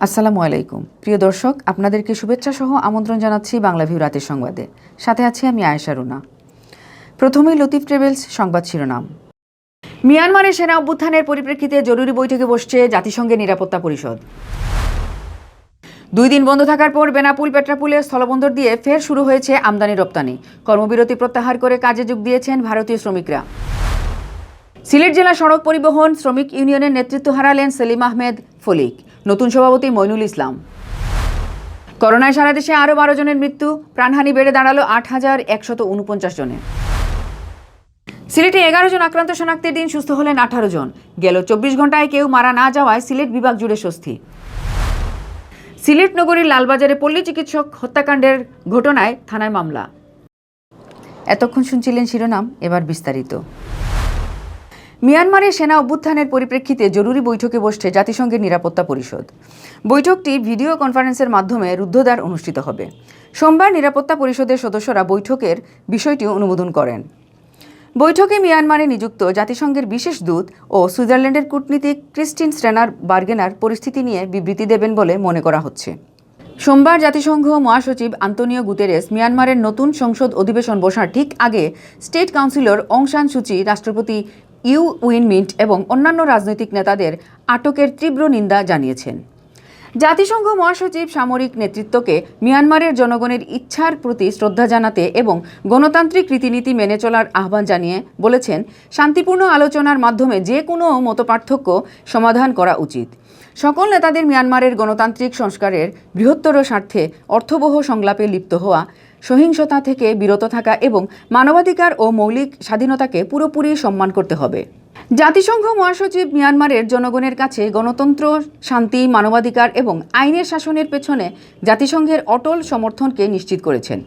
আসসালামু আলাইকুম প্রিয় দর্শক, আপনাদেরকে শুভেচ্ছা সহ আমন্ত্রণ জানাচ্ছি বাংলাভিউ রাতের সংবাদে। সাথে আছি আমি আয়েশা রুনা। প্রথমেই লতিফ ট্রেভেলস সংবাদ শিরোনাম। মিয়ানমারের সেনা অভ্যুত্থানের পরিপ্রেক্ষিতে জরুরি বৈঠকে বসছে জাতিসংঘের নিরাপত্তা পরিষদ। 2 দিন বন্ধ থাকার পর বেনাপুল পেট্রাপুলের স্থলবন্দর দিয়ে ফের শুরু হয়েছে আমদানি রপ্তানি। কর্মবিরতি প্রত্যাহার করে কাজে যোগ দিয়েছেন ভারতীয় শ্রমিকরা। সিলেট জেলা সড়ক পরিবহন শ্রমিক ইউনিয়নের নেতৃত্ব হারালেন সেলিম আহমেদ ফলিক, নতুন সভাপতি মইনুল ইসলাম। করোনায় সারা দেশে আরও 12 জনের মৃত্যু, প্রাণহানি বেড়ে দাঁড়ালো 8,149 জনে। সিলেটে 11 জন আক্রান্ত শনাক্তের দিন সুস্থ হলেন 18 জন। গেল 24 ঘন্টায় কেউ মারা না যাওয়ায় সিলেট বিভাগ জুড়ে স্বস্তি। সিলেট নগরীর লালবাজারে পল্লী চিকিৎসক হত্যাকাণ্ডের ঘটনায় থানায় মামলা। এতক্ষণ শুনছিলেন শিরোনাম, এবার বিস্তারিত। মিয়ানমারের সেনা অভ্যুত্থানের পরিপ্রেক্ষিতে জরুরি বৈঠকে বসছে জাতিসংঘের নিরাপত্তা পরিষদ। বৈঠকটি ভিডিও কনফারেন্সের মাধ্যমে রুদ্ধদ্বার অনুষ্ঠিত হবে। সোমবার নিরাপত্তা পরিষদের সদস্যরা বৈঠকের বিষয়টি অনুমোদন করেন। বৈঠকে মিয়ানমারে নিযুক্ত জাতিসংঘের বিশেষ দূত ও সুইজারল্যান্ডের কূটনীতিক ক্রিস্টিন স্ট্রেনার বার্গেনার পরিস্থিতি নিয়ে বিবৃতি দেবেন বলে মনে করা হচ্ছে। সোমবার জাতিসংঘ মহাসচিব আন্তোনিও গুতেরেস মিয়ানমারের নতুন সংসদ অধিবেশন বসার ঠিক আগে স্টেট কাউন্সিলর অং সান সুচি, রাষ্ট্রপতি ইউ উইন মিন্ট এবং অন্যান্য রাজনৈতিক নেতাদের আটকের তীব্র নিন্দা জানিয়েছেন। জাতিসংঘ মহাসচিব সামরিক নেতৃত্বকে মিয়ানমারের জনগণের ইচ্ছার প্রতি শ্রদ্ধা জানাতে এবং গণতান্ত্রিক রীতিনীতি মেনে চলার আহ্বান জানিয়ে বলেছেন, শান্তিপূর্ণ আলোচনার মাধ্যমে যে কোনো মতপার্থক্য সমাধান করা উচিত। সকল নেতাদের মিয়ানমারের গণতান্ত্রিক সংস্কারের বৃহত্তর স্বার্থে অর্থবহ সংলাপে লিপ্ত হওয়া, সহিংসতা থেকে বিরত থাকা এবং মানবাধিকার ও মৌলিক স্বাধীনতাকে পুরোপুরি সম্মান করতে হবে। জাতিসংঘ মহাসচিব মিয়ানমারের জনগণের কাছে গণতন্ত্র, শান্তি, মানবাধিকার এবং আইনের শাসনের পেছনে জাতিসংঘের অটল সমর্থনকে নিশ্চিত করেছেন।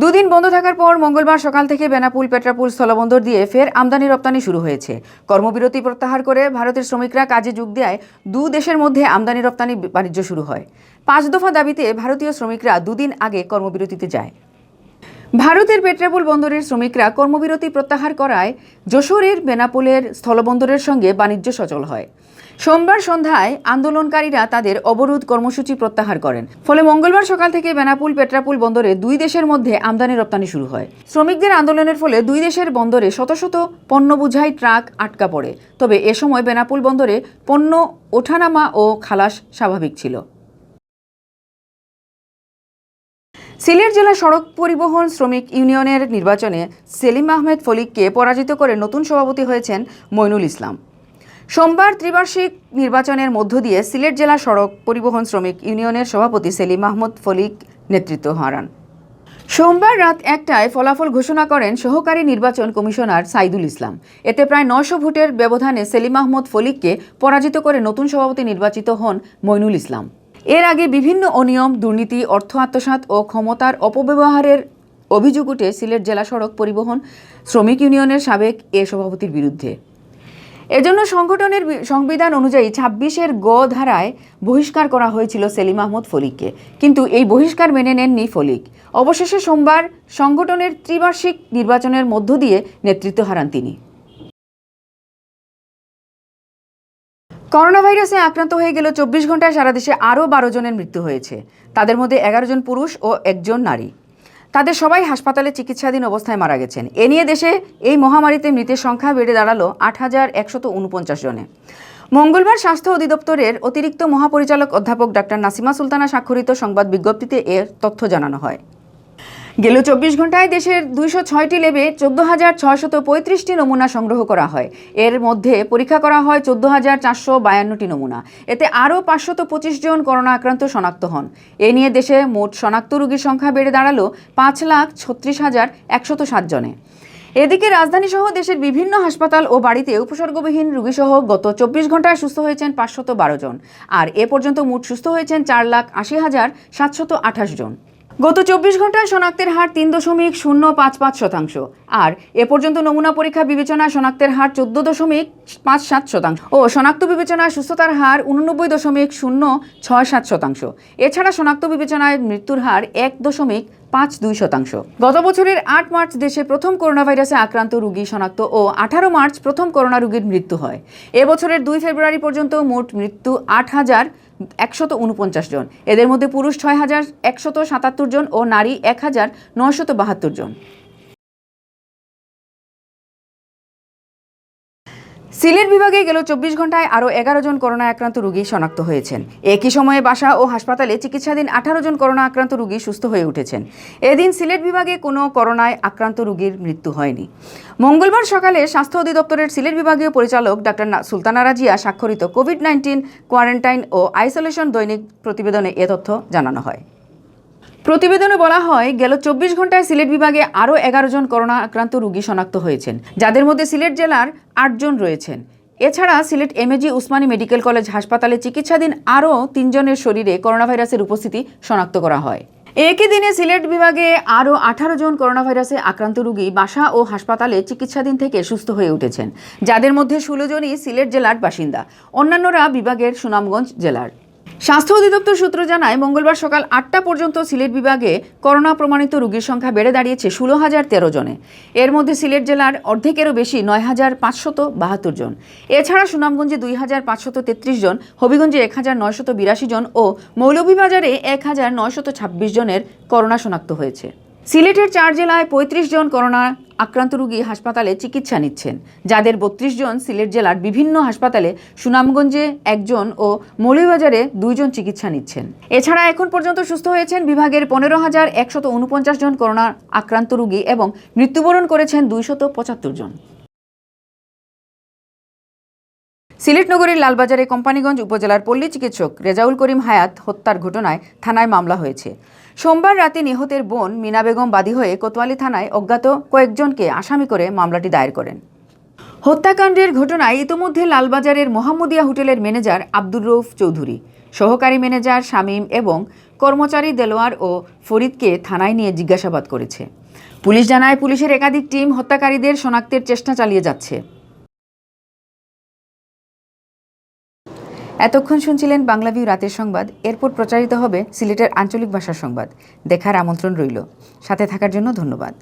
2 দিন বন্ধ থাকার পর মঙ্গলবার সকাল থেকে বেনাপুল পেট্রাপুল স্থলবন্দর দিয়ে ফের আমদানি রপ্তানি শুরু হয়েছে। কর্মবিরতি প্রত্যাহার করে ভারতের শ্রমিকরা কাজে যোগ দেওয়ায় 2 দেশের মধ্যে আমদানি রপ্তানি বাণিজ্য শুরু হয়। 5 দফা দাবিতে ভারতীয় শ্রমিকরা 2 দিন আগে কর্মবিরতিতে যায়। ভারতের পেট্রাপুল বন্দরের শ্রমিকরা কর্মবিরতি প্রত্যাহার করায় যশোরের বেনাপুলের স্থলবন্দরের সঙ্গে বাণিজ্য সচল হয়। সোমবার সন্ধ্যায় আন্দোলনকারীরা তাদের অবরোধ কর্মসূচি প্রত্যাহার করেন। ফলে মঙ্গলবার সকাল থেকে বেনাপুল পেট্রাপুল বন্দরে 2 দেশের মধ্যে আমদানি রপ্তানি শুরু হয়। শ্রমিকদের আন্দোলনের ফলে 2 দেশের বন্দরে শত শত পণ্য বোঝাই ট্রাক আটকা পড়ে। তবে এ সময় বেনাপুল বন্দরে পণ্য ওঠানামা ও খালাস স্বাভাবিক ছিল। সিলেট জেলা সড়ক পরিবহন শ্রমিক ইউনিয়নের নির্বাচনে সেলিম আহমেদ ফলিককে পরাজিত করে নতুন সভাপতি হয়েছেন মইনুল ইসলাম। সোমবার ত্রিবার্ষিক নির্বাচনের মধ্য দিয়ে সিলেট জেলা সড়ক পরিবহন শ্রমিক ইউনিয়নের সভাপতি সেলিম আহমদ ফলিক নেতৃত্ব হারান। সোমবার রাত 1টায় ফলাফল ঘোষণা করেন সহকারী নির্বাচন কমিশনার সাইদুল ইসলাম। এতে প্রায় 900 ভোটের ব্যবধানে সেলিম আহমদ ফলিককে পরাজিত করে নতুন সভাপতি নির্বাচিত হন মইনুল ইসলাম। এর আগে বিভিন্ন অনিয়ম, দুর্নীতি, অর্থ আত্মসাৎ ও ক্ষমতার অপব্যবহারের অভিযোগ উঠে সিলেট জেলা সড়ক পরিবহন শ্রমিক ইউনিয়নের সাবেক এ সভাপতির বিরুদ্ধে। এজন্য সংগঠনের সংবিধান অনুযায়ী 26-এর গ ধারায় বহিষ্কার করা হয়েছিল সেলিম আহমদ ফলিককে, কিন্তু এই বহিষ্কার মেনে নেননি ফলিক। অবশেষে সোমবার সংগঠনের ত্রিবার্ষিক নির্বাচনের মধ্য দিয়ে নেতৃত্ব হারান তিনি। করোনা ভাইরাসে আক্রান্ত হয়ে গেল 24 ঘন্টায় সারা দেশে আরও 12 জনের মৃত্যু হয়েছে। তাদের মধ্যে 11 জন পুরুষ ও 1 জন নারী। তাদের সবাই হাসপাতালে চিকিৎসাধীন অবস্থায় মারা গেছেন। এ নিয়ে দেশে এই মহামারীতে মৃতের সংখ্যা বেড়ে দাঁড়ালো 8,149 জনে। মঙ্গলবার স্বাস্থ্য অধিদপ্তরের অতিরিক্ত মহাপরিচালক অধ্যাপক ডাক্তার নাসিমা সুলতানা স্বাক্ষরিত সংবাদ বিজ্ঞপ্তিতে এর তথ্য জানানো হয়। গেল 24 ঘন্টায় দেশের 206টি ল্যাবে 14,635টি নমুনা সংগ্রহ করা হয়। এর মধ্যে পরীক্ষা করা হয় 14,452টি নমুনা। এতে আরও 525 জন করোনা আক্রান্ত শনাক্ত হন। এ নিয়ে দেশে মোট শনাক্ত রোগীর সংখ্যা বেড়ে দাঁড়ালো 5,36,107 জনে। এদিকে রাজধানীসহ দেশের বিভিন্ন হাসপাতাল ও বাড়িতে উপসর্গবিহীন রোগীসহ গত 24 ঘন্টায় সুস্থ হয়েছেন 512 জন। আর এ পর্যন্ত মোট সুস্থ হয়েছেন 4,80,728 জন। গত 24 ঘন্টায় শনাক্তের হার 3.055% আর এ পর্যন্ত নমুনা পরীক্ষা বিবেচনায় শনাক্তের হার 14.57% ও শনাক্ত বিবেচনায় সুস্থতার হার 89.067%। এছাড়া শনাক্ত বিবেচনায় মৃত্যুর হার 1.3 5.2%। গত বছরের 8 মার্চ দেশে প্রথম করোনা ভাইরাসে আক্রান্ত রোগী শনাক্ত ও 18 মার্চ প্রথম করোনা রোগীর মৃত্যু হয়। এবছরের 2 ফেব্রুয়ারি পর্যন্ত মোট মৃত্যু 8,149 জন। এদের মধ্যে পুরুষ 6,177 জন ও নারী 1,972 জন। সিলেট বিভাগে গেল 24 ঘন্টায় আরও 11 জন করোনা আক্রান্ত রোগী শনাক্ত হয়েছেন। একই সময়ে বাসা ও হাসপাতালে চিকিৎসাধীন 18 জন করোনা আক্রান্ত রোগী সুস্থ হয়ে উঠেছেন। এদিন সিলেট বিভাগে কোনো করোনায় আক্রান্ত রোগীর মৃত্যু হয়নি। মঙ্গলবার সকালে স্বাস্থ্য অধিদপ্তরের সিলেট বিভাগীয় পরিচালক ডাক্তার সুলতানা রাজিয়া স্বাক্ষরিত কোভিড-19 কোয়ারেন্টাইন ও আইসোলেশন দৈনিক প্রতিবেদনে এ তথ্য জানানো হয়। প্রতিবেদনে বলা হয়, গেল 24 ঘন্টায় সিলেট বিভাগে আরও 11 জন করোনা আক্রান্ত রোগী শনাক্ত হয়েছেন, যাদের মধ্যে সিলেট জেলার 8 জন রয়েছেন। এছাড়া Sylhet MAG Usmani medical college হাসপাতালে চিকিৎসাধীন আরও 3 জনের শরীরে করোনা ভাইরাসের উপস্থিতি শনাক্ত করা হয়। একই দিনে সিলেট বিভাগে আরও 18 জন করোনা ভাইরাসে আক্রান্ত রোগী বাসা ও হাসপাতালে চিকিৎসাধীন থেকে সুস্থ হয়ে উঠেছেন, যাদের মধ্যে 16 জনই সিলেট জেলার বাসিন্দা, অন্যান্যরা বিভাগের সুনামগঞ্জ জেলার। স্বাস্থ্য অধিদপ্তর সূত্র জানায়, মঙ্গলবার সকাল 8টা পর্যন্ত সিলেট বিভাগে করোনা প্রমাণিত রোগীর সংখ্যা বেড়ে দাঁড়িয়েছে 16,013 জনে। এর মধ্যে সিলেট জেলার অর্ধেকেরও বেশি 9,572 জন। এছাড়া সুনামগঞ্জে 2,533 জন, হবিগঞ্জে 1,982 জন ও মৌলভীবাজারে 1,926 জনের করোনা শনাক্ত হয়েছে। সিলেটের 4 জেলায় 35 জন করোনা আক্রান্ত রোগী হাসপাতালে চিকিৎসা নিচ্ছেন, যাদের 32 জন সিলেট জেলার বিভিন্ন হাসপাতালে, সুনামগঞ্জে 1 জন ও মৌলভীবাজারে 2 জন চিকিৎসা নিচ্ছেন। এছাড়া এখন পর্যন্ত সুস্থ হয়েছেন বিভাগের 15,149 জন করোনা আক্রান্ত রোগী এবং মৃত্যুবরণ করেছেন 275 জন। সিলেট নগরীর লালবাজারে কোম্পানিগঞ্জ উপজেলার পল্লী চিকিৎসক রেজাউল করিম হায়াত হত্যার ঘটনায় থানায় মামলা হয়েছে। সোমবার রাতে নিহতের বোন মিনা বেগম বাদী হয়ে কোতোয়ালি থানায় অজ্ঞাত কয়েকজনকে আসামি করে মামলাটি দায়ের করেন। হত্যাকাণ্ডের ঘটনায় ইতোমধ্যে লালবাজারের মোহাম্মদিয়া হোটেলের ম্যানেজার আব্দুর রউফ চৌধুরী, সহকারী ম্যানেজার শামীম এবং কর্মচারী দেলোয়ার ও ফরিদকে থানায় নিয়ে জিজ্ঞাসাবাদ করেছে। পুলিশ জানায়, পুলিশের একাধিক টিম হত্যাকারীদের শনাক্তের চেষ্টা চালিয়ে যাচ্ছে। এতক্ষণ শুনছিলেন বাংলাভিউ রাতের সংবাদ। এরপর প্রচারিত হবে সিলেটের আঞ্চলিক ভাষার সংবাদ। দেখার আমন্ত্রণ রইল। সাথে থাকার জন্য ধন্যবাদ।